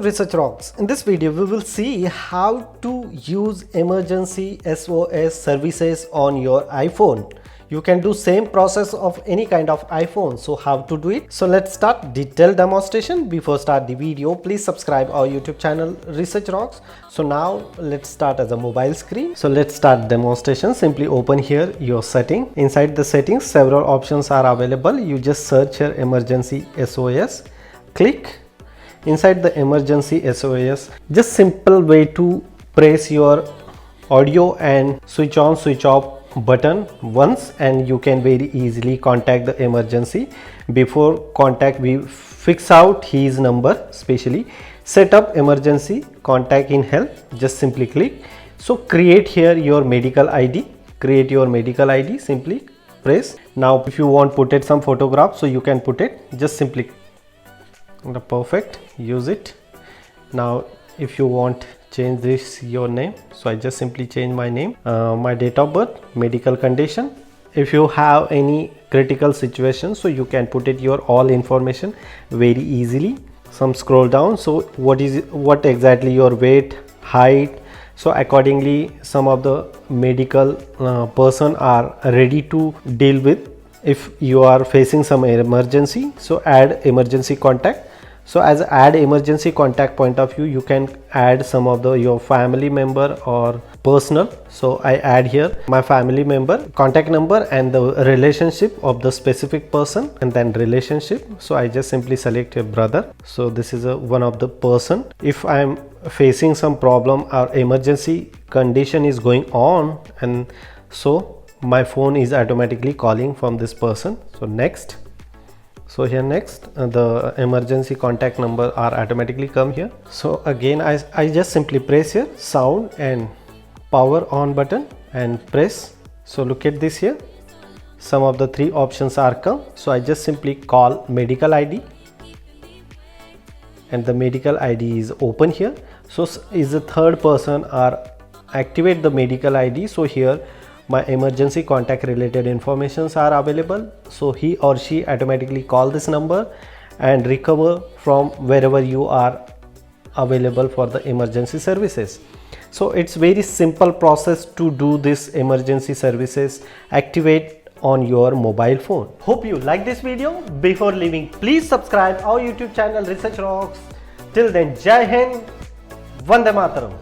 Research Rocks. In this video we will see how to use emergency SOS services on your iPhone. You can do same process of any kind of iPhone. So how to do it? So let's start detailed demonstration. Before start the video, please subscribe our YouTube channel Research Rocks. So now let's start as a mobile screen. So let's start demonstration. Simply open here your setting. Inside the settings several options are available. You just search here emergency SOS. Click. Inside the emergency SOS, just simple way to press your audio and switch on switch off button once, and you can very easily contact the emergency. Before contact, we fix out his number, especially set up emergency contact in help. Just simply click. So create here your medical ID. Create your medical ID. Simply press. Now if you want put it some photograph, so you can put it. Just simply perfect, use it. Now if you want change this your name, so I just simply change my name, my date of birth, medical condition. If you have any critical situation, so you can put it your all information very easily. Some scroll down, so what exactly your weight, height, so accordingly some of the medical person are ready to deal with if you are facing some emergency. So add emergency contact. So as add emergency contact point of view, you can add some of your family member or personal. So I add here my family member, contact number and the relationship of the specific person, and then relationship. So I just simply select a brother. So this is one of the person. If I am facing some problem or emergency condition is going on, and so my phone is automatically calling from this person. So next. So here next the emergency contact number are automatically come here. So again I just simply press here sound and power on button and press. So look at this here, some of the three options are come. So I just simply call medical ID and the medical ID is open here. So is the third person or activate the medical ID. So here my emergency contact related informations are available. So he or she automatically call this number and recover from wherever you are available for the emergency services. So it's very simple process to do this emergency services activate on your mobile phone. Hope you like this video. Before leaving, please subscribe our YouTube channel Research Rocks. Till then, Jai Hind, Vande Mataram.